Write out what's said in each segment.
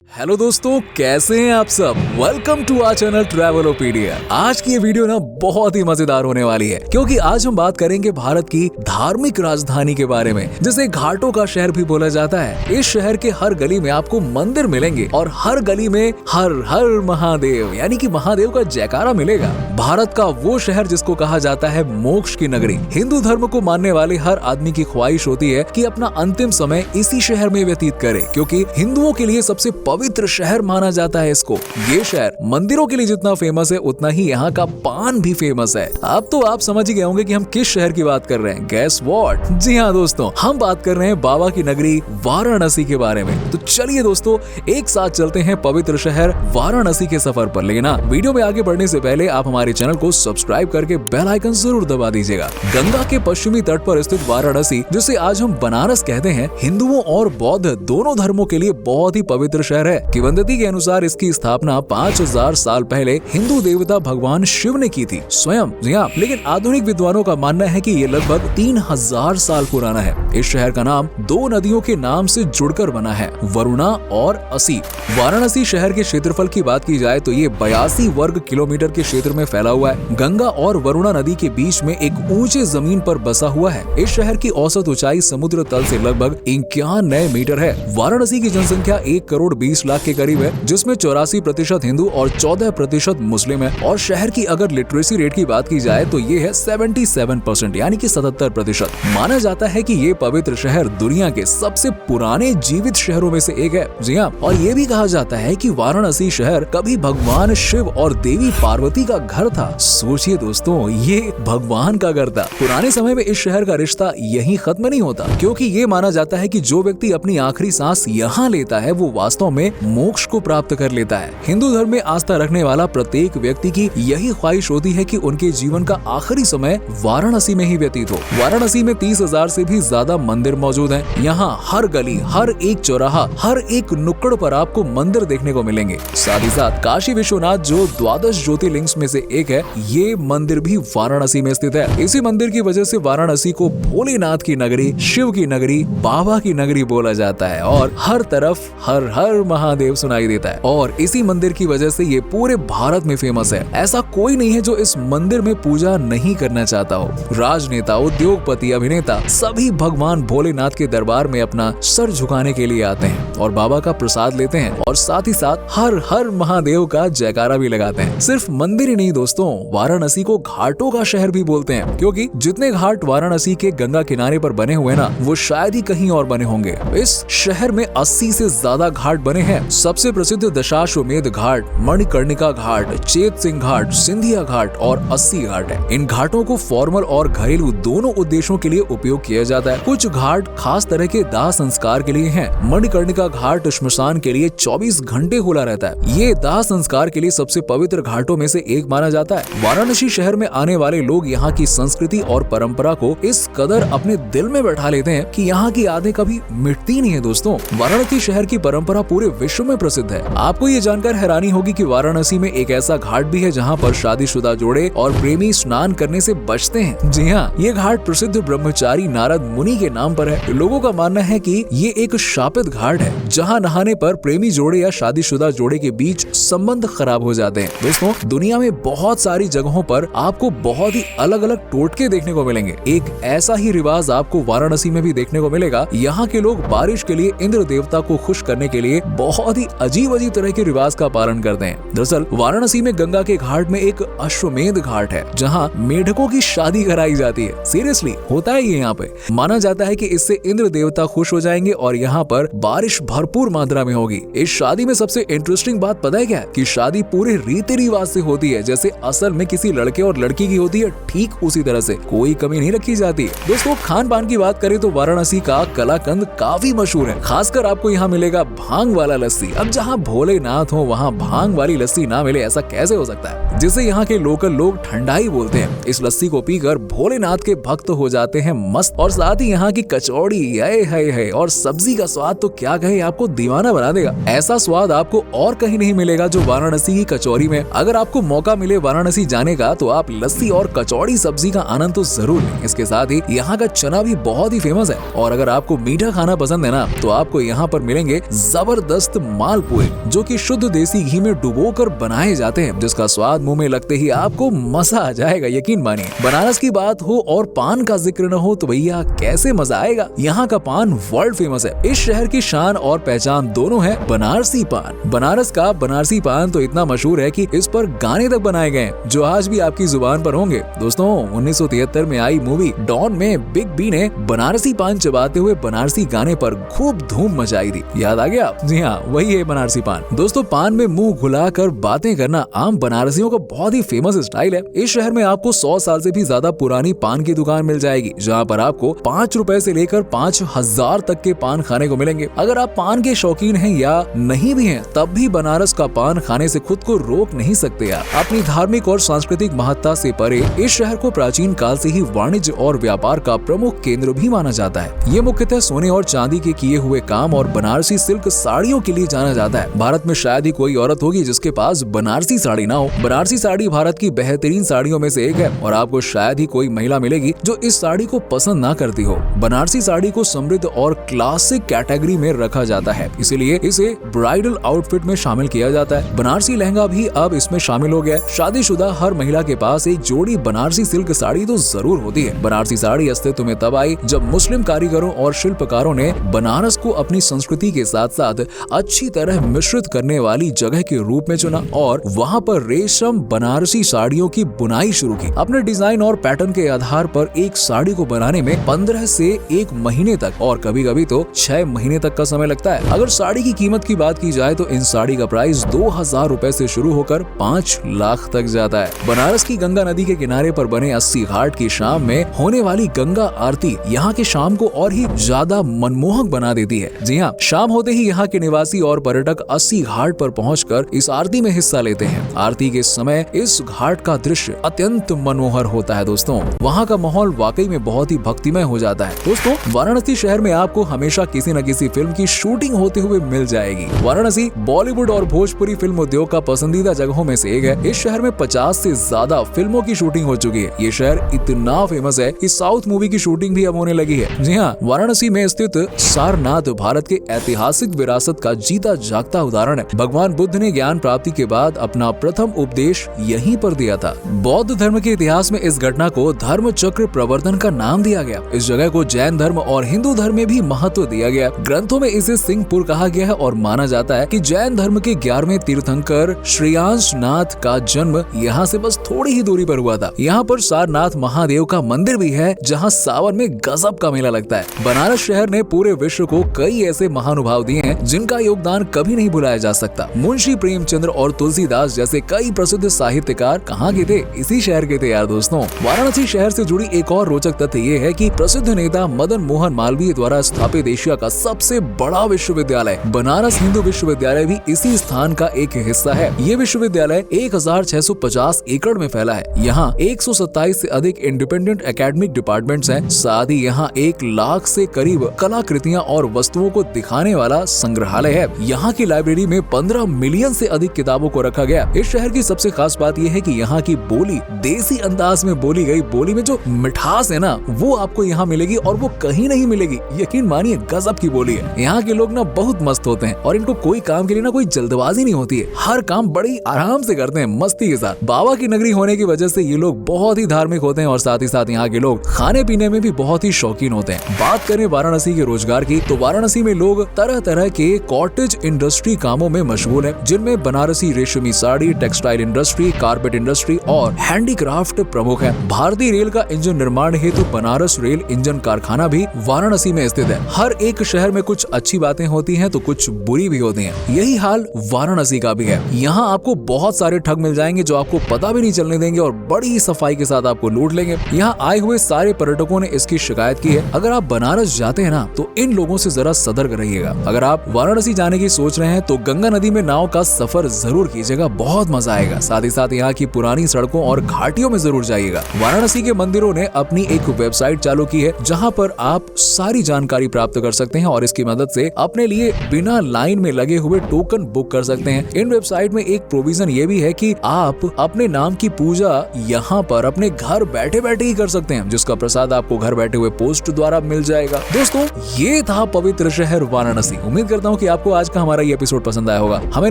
Hello दोस्तों, कैसे हैं आप सब। Welcome to our channel Travelopedia. आज की ये वीडियो ना बहुत ही मजेदार होने वाली है, क्योंकि आज हम बात करेंगे भारत की धार्मिक राजधानी के बारे में, जिसे घाटों का शहर भी बोला जाता है। इस शहर के हर गली में आपको मंदिर मिलेंगे और हर गली में हर हर महादेव यानी कि महादेव का जयकारा मिलेगा। भारत का वो शहर जिसको कहा जाता है मोक्ष की नगरी। हिंदू धर्म को मानने वाले हर आदमी की ख्वाहिश होती है कि अपना अंतिम समय इसी शहर में व्यतीत करे, क्योंकि हिंदुओं के लिए सबसे पवित्र शहर माना जाता है इसको। ये शहर मंदिरों के लिए जितना फेमस है, उतना ही यहाँ का पान भी फेमस है। अब तो आप समझ ही गए होंगे कि हम किस शहर की बात कर रहे हैं। Guess what? जी हाँ दोस्तों, हम बात कर रहे हैं बाबा की नगरी वाराणसी के बारे में। तो चलिए दोस्तों, एक साथ चलते हैं पवित्र शहर वाराणसी के सफर पर। लेकिन वीडियो में आगे बढ़ने से पहले आप हमारे चैनल को सब्सक्राइब करके बेल आइकन जरूर दबा दीजिएगा। गंगा के पश्चिमी तट पर स्थित वाराणसी, जिसे आज हम बनारस कहते हैं, हिंदुओं और बौद्ध दोनों धर्मों के लिए बहुत ही पवित्र शहर है। किंवदंती के अनुसार इसकी स्थापना 5000 साल पहले हिंदू देवता भगवान शिव ने की थी स्वयं। जी हाँ, लेकिन आधुनिक विद्वानों का मानना है कि ये लगभग 3000 साल पुराना है। इस शहर का नाम दो नदियों के नाम से जुड़कर बना है, वरुणा और असी। वाराणसी शहर के क्षेत्रफल की बात की जाए तो ये 82 वर्ग किलोमीटर के क्षेत्र में फैला हुआ है। गंगा और वरुणा नदी के बीच में एक ऊंचे जमीन पर बसा हुआ है। इस शहर की औसत ऊंचाई समुद्र तल से लगभग 51 मीटर है। वाराणसी की जनसंख्या 1 करोड़ 20 लाख के करीब है, जिसमें 84% हिंदू और 14% मुस्लिम है। और शहर की अगर लिटरेसी रेट की बात की जाए तो ये है 77%, यानी कि 77%। माना जाता है कि ये पवित्र शहर दुनिया के सबसे पुराने जीवित शहरों में से एक है। जी हाँ, और ये भी कहा जाता है कि वाराणसी शहर कभी भगवान शिव और देवी पार्वती का घर था। सोचिए दोस्तों, ये भगवान का घर था। पुराने समय में इस शहर का रिश्ता यहीं खत्म नहीं होता, क्योंकि ये माना जाता है कि जो व्यक्ति अपनी आखिरी सांस यहाँ लेता है, वो वास्तव में मोक्ष को प्राप्त कर लेता है। हिंदू धर्म में आस्था रखने वाला प्रत्येक व्यक्ति की यही ख्वाहिश होती है कि उनके जीवन का आखिरी समय वाराणसी में ही व्यतीत हो। वाराणसी में 30,000 से भी ज्यादा मंदिर मौजूद हैं। यहाँ हर गली, हर एक चौराहा, हर एक नुक्कड़ पर आपको मंदिर देखने को मिलेंगे। साथ ही साथ काशी विश्वनाथ, जो 12 ज्योतिर्लिंग्स में से एक है, ये मंदिर भी वाराणसी में स्थित है। इसी मंदिर की वजह से वाराणसी को भोलेनाथ की नगरी, शिव की नगरी, बाबा की नगरी बोला जाता है और हर तरफ हर हर महादेव सुनाई देता है। और इसी मंदिर की वजह से ये पूरे भारत में फेमस है। ऐसा कोई नहीं है जो इस मंदिर में पूजा नहीं करना चाहता हो। राजनेता, उद्योगपति, अभिनेता सभी भगवान भोलेनाथ के दरबार में अपना सर झुकाने के लिए आते हैं और बाबा का प्रसाद लेते हैं, और साथ ही साथ हर हर महादेव का जयकारा भी लगाते हैं। सिर्फ मंदिर ही नहीं दोस्तों, वाराणसी को घाटों का शहर भी बोलते हैं, क्योंकि जितने घाट वाराणसी के गंगा किनारे पर बने हुए ना, वो शायद ही कहीं और बने होंगे। इस शहर में 80 से ज्यादा घाट बने हैं। सबसे प्रसिद्ध दशाश्वमेध घाट, मणिकर्णिका घाट, चेत सिंह घाट, सिंधिया घाट और 80 घाट है। इन घाटों को फॉर्मल और घरेलू दोनों उद्देश्यों के लिए उपयोग किया जाता है। कुछ घाट खास तरह के दाह संस्कार के लिए हैं। मणिकर्णिका घाट श्मशान के लिए 24 घंटे खुला रहता है। ये दाह संस्कार के लिए सबसे पवित्र घाटों में से एक माना जाता है। वाराणसी शहर में आने वाले लोग यहाँ की संस्कृति और परंपरा को इस कदर अपने दिल में बैठा लेते हैं कि यहाँ की यादें कभी मिटती नहीं है दोस्तों। वाराणसी शहर की परंपरा पूरे विश्व में प्रसिद्ध है। आपको ये जानकर हैरानी होगी कि वाराणसी में एक ऐसा घाट भी है जहाँ पर शादीशुदा जोड़े और प्रेमी स्नान करने से बचते हैं। जी हाँ, ये घाट प्रसिद्ध ब्रह्मचारी नारद मुनि के नाम पर है। लोगों का मानना है कि ये एक शापित घाट है, जहाँ नहाने पर प्रेमी जोड़े या शादीशुदा जोड़े के बीच संबंध खराब हो जाते हैं। दोस्तों, दुनिया में बहुत सारी जगहों पर आपको बहुत ही अलग अलग टोटके देखने को मिलेंगे। एक ऐसा ही रिवाज आपको वाराणसी में भी देखने को मिलेगा। यहाँ के लोग बारिश के लिए इंद्र देवता को खुश करने के लिए बहुत ही अजीब तरह के रिवाज का पालन करते हैं। दरअसल वाराणसी में गंगा के घाट में एक अश्वमेध घाट है, जहाँ मेढकों की शादी कराई जाती है। सीरियसली होता है ये यहाँ पे। माना जाता है कि इससे इंद्र देवता खुश हो जाएंगे और यहाँ पर बारिश भरपूर मात्रा में होगी। इस शादी में सबसे इंटरेस्टिंग बात पता है क्या है? कि शादी पूरे रीति रिवाज से होती है, जैसे असल में किसी लड़के और लड़की की होती है, ठीक उसी तरह से। कोई कमी नहीं रखी जाती। दोस्तों, खान पान की बात करें तो वाराणसी का कलाकंद काफी मशहूर है। खासकर आपको यहाँ मिलेगा भांग वाला लस्सी। अब जहाँ भोलेनाथ हो, वहाँ भांग वाली लस्सी ना मिले, ऐसा कैसे हो सकता है? जिसे यहाँ के लोकल लोग ठंडाई बोलते हैं। इस लस्सी को पीकर भोलेनाथ के भक्त हो जाते हैं मस्त। और साथ ही यहाँ की कचौड़ी है और सब्जी का स्वाद तो क्या कहे, आपको दीवाना बना देगा। ऐसा स्वाद आपको और कहीं नहीं मिलेगा जो वाराणसी की कचौरी में। अगर आपको मौका मिले वाराणसी जाने का, तो आप लस्सी और कचौड़ी सब्जी का आनंद तो जरूर लें। इसके साथ ही यहाँ का चना भी बहुत ही फेमस है। और अगर आपको मीठा खाना पसंद है ना, तो आपको यहाँ पर मिलेंगे जबरदस्त जबरदस्त मालपुए जो कि शुद्ध देसी घी में डुबोकर बनाए जाते हैं, जिसका स्वाद मुंह में लगते ही आपको मजा आ जाएगा, यकीन मानिए। बनारस की बात हो और पान का जिक्र न हो तो भैया कैसे मजा आएगा। यहाँ का पान वर्ल्ड फेमस है। इस शहर की शान और पहचान दोनों है बनारसी पान। बनारस का बनारसी पान तो इतना मशहूर है कि इस पर गाने तक बनाए गए हैं जो आज भी आपकी जुबान पर होंगे। दोस्तों 1973 में आई मूवी डॉन में बिग बी ने बनारसी पान चबाते हुए बनारसी गाने पर खूब धूम मचाई थी। याद आ गया? जी हाँ, वही है बनारसी पान। दोस्तों पान में मुंह घुलाकर बातें करना आम बनारसियों का बहुत ही फेमस स्टाइल है। इस शहर में आपको 100 साल से भी ज्यादा पुरानी पान की दुकान मिल जाएगी, जहाँ पर आपको 5 रुपए से लेकर 5000 तक के पान खाने को मिलेंगे। अगर आप पान के शौकीन हैं या नहीं भी हैं, तब भी बनारस का पान खाने से खुद को रोक नहीं सकते आप। अपनी धार्मिक और सांस्कृतिक महत्ता से परे इस शहर को प्राचीन काल से ही वाणिज्य और व्यापार का प्रमुख केंद्र भी माना जाता है। ये मुख्यतः सोने और चांदी के किए हुए काम और बनारसी सिल्क साड़ियों के लिए जाना जाता है। भारत में शायद ही कोई औरत होगी जिसके पास बनारसी साड़ी ना हो। बनारसी साड़ी भारत की बेहतरीन साड़ियों में से एक है और आपको शायद ही कोई महिला मिलेगी जो इस साड़ी को पसंद ना करती हो। बनारसी साड़ी को समृद्ध और क्लासिक कैटेगरी में रखा जाता है, इसीलिए इसे ब्राइडल आउटफिट में शामिल किया जाता है। बनारसी लहंगा भी अब इसमें शामिल हो गया है। शादीशुदा हर महिला के पास एक जोड़ी बनारसी सिल्क साड़ी तो जरूर होती है। बनारसी साड़ी अस्तित्व में तब आई जब मुस्लिम कारीगरों और शिल्पकारों ने बनारस को अपनी संस्कृति के साथ साथ अच्छी तरह मिश्रित करने वाली जगह के रूप में चुना और वहाँ पर रेशम बनारसी साड़ियों की बुनाई शुरू की। अपने डिजाइन और पैटर्न के आधार पर एक साड़ी को बनाने में 15 से 1 महीने तक और कभी-कभी तो 6 महीने तक का समय लगता है। अगर साड़ी की कीमत की बात की जाए तो इन साड़ी का प्राइस 2000 रुपए से शुरू होकर 5 लाख तक जाता है। बनारस की गंगा नदी के किनारे पर बने 80 घाट की शाम में होने वाली गंगा आरती यहाँ के शाम को और ही ज्यादा मनमोहक बना देती है। जी हाँ, शाम होते ही यहाँ के निवासी और पर्यटक 80 घाट पर पहुंचकर इस आरती में हिस्सा लेते हैं। आरती के समय इस घाट का दृश्य अत्यंत मनोहर होता है। दोस्तों वहाँ का माहौल वाकई में बहुत ही भक्तिमय हो जाता है। दोस्तों वाराणसी शहर में आपको हमेशा किसी न किसी फिल्म की शूटिंग होते हुए मिल जाएगी। वाराणसी बॉलीवुड और भोजपुरी फिल्म उद्योग का पसंदीदा जगहों में से एक है। इस शहर में 50 से ज्यादा फिल्मों की शूटिंग हो चुकी है। ये शहर इतना फेमस है कि साउथ मूवी की शूटिंग भी अब होने लगी है। जी हाँ, वाराणसी में स्थित सारनाथ भारत के ऐतिहासिक विरासत का जीता जागता उदाहरण है। भगवान बुद्ध ने ज्ञान प्राप्ति के बाद अपना प्रथम उपदेश यहीं पर दिया था। बौद्ध धर्म के इतिहास में इस घटना को धर्म चक्र प्रवर्तन का नाम दिया गया। इस जगह को जैन धर्म और हिंदू धर्म में भी महत्व दिया गया। ग्रंथों में इसे सिंहपुर कहा गया है और माना जाता है कि जैन धर्म के 11वें तीर्थंकर श्रेयांश नाथ का जन्म यहाँ से बस थोड़ी ही दूरी पर हुआ था। यहाँ पर सारनाथ महादेव का मंदिर भी है जहाँ सावन में गजब का मेला लगता है। बनारस शहर ने पूरे विश्व को कई ऐसे महानुभाव दिए हैं जिनका योगदान कभी नहीं भुलाया जा सकता। मुंशी प्रेमचंद्र और तुलसीदास जैसे कई प्रसिद्ध साहित्यकार कहाँ के थे? इसी शहर के थे यार। दोस्तों वाराणसी शहर से जुड़ी एक और रोचक तथ्य ये है कि प्रसिद्ध नेता मदन मोहन मालवीय द्वारा स्थापित एशिया का सबसे बड़ा विश्वविद्यालय बनारस हिंदू विश्वविद्यालय भी इसी स्थान का एक हिस्सा है। ये विश्वविद्यालय 1650 एकड़ में फैला है। यहाँ 127 से अधिक इंडिपेंडेंट एकेडमिक डिपार्टमेंट्स हैं। साथ ही यहाँ 1 लाख से करीब कलाकृतियाँ और वस्तुओं को दिखाने वाला संग्रहालय है। यहाँ की लाइब्रेरी में 15 मिलियन से अधिक किताबों को रखा गया। इस शहर की सबसे खास बात यह है कि यहाँ की बोली देसी अंदाज में बोली गई बोली में जो मिठास है ना, वो आपको यहाँ मिलेगी और वो कहीं नहीं मिलेगी। यकीन मानिए गजब की बोली है। यहाँ के लोग ना बहुत मस्त होते हैं और इनको कोई काम के लिए ना कोई जल्दबाजी नहीं होती है। हर काम बड़ी आराम से करते हैं, मस्ती के साथ। बाबा की नगरी होने की वजह से ये लोग बहुत ही धार्मिक होते हैं और साथ ही साथ यहाँ के लोग खाने पीने में भी बहुत ही शौकीन होते हैं। बात करें वाराणसी के रोजगार की तो वाराणसी में लोग तरह तरह के कॉटेज इंडस्ट्री कामों में मशगूल है, जिनमें बनारसी रेशमी sari, textile industry, carpet industry और हैंडीक्राफ्ट प्रमुख है। भारतीय रेल का इंजन निर्माण हेतु बनारस रेल इंजन कारखाना भी वाराणसी में स्थित है। हर एक शहर में कुछ अच्छी बातें होती हैं तो कुछ बुरी भी होती हैं। यही हाल वाराणसी का भी है। यहाँ आपको बहुत सारे ठग मिल जाएंगे जो आपको पता भी नहीं चलने देंगे और बड़ी ही सफाई के साथ आपको लूट लेंगे। यहाँ आए हुए सारे पर्यटकों ने इसकी शिकायत की है। अगर आप बनारस जाते हैं ना तो इन लोगों से जरा सतर्क रहिएगा। अगर आप वाराणसी जाने की सोच रहे हैं तो गंगा नदी में नाव का सफर जरूर कीजिएगा, बहुत मजा आएगा। साथ ही साथ यहाँ की पुरानी सड़कों और घाटियों में जरूर जाइएगा। वाराणसी के मंदिरों ने अपनी एक वेबसाइट चालू की है जहाँ पर आप सारी जानकारी प्राप्त कर सकते हैं और इसकी मदद से अपने लिए बिना लाइन में लगे हुए टोकन बुक कर सकते हैं। इन वेबसाइट में एक प्रोविजन ये भी है कि आप अपने नाम की पूजा यहाँ पर अपने घर बैठे बैठे ही कर सकते हैं, जिसका प्रसाद आपको घर बैठे हुए पोस्ट द्वारा मिल जाएगा। दोस्तों ये था पवित्र शहर वाराणसी। उम्मीद करता हूँ कि कि आपको आज का हमारा ये एपिसोड पसंद आया होगा। हमें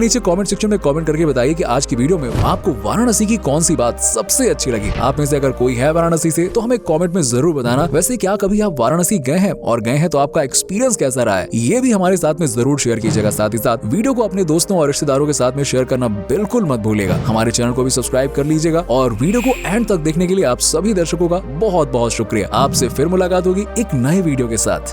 नीचे कमेंट सेक्शन में कमेंट करके बताइए कि आज की वीडियो में आपको वाराणसी की कौन सी बात सबसे अच्छी लगी। आप में से अगर कोई है वाराणसी से तो हमें कमेंट में जरूर बताना। वैसे क्या कभी आप वाराणसी गए हैं, और गए हैं तो आपका एक्सपीरियंस कैसा रहा है, ये भी हमारे साथ में जरूर शेयर कीजिएगा। साथ ही साथ वीडियो को अपने दोस्तों और रिश्तेदारों के साथ में शेयर करना बिल्कुल मत भूलिएगा। हमारे चैनल को भी सब्सक्राइब कर लीजिएगा और वीडियो को एंड तक देखने के लिए आप सभी दर्शकों का बहुत बहुत शुक्रिया। आपसे फिर मुलाकात होगी एक नए वीडियो के साथ।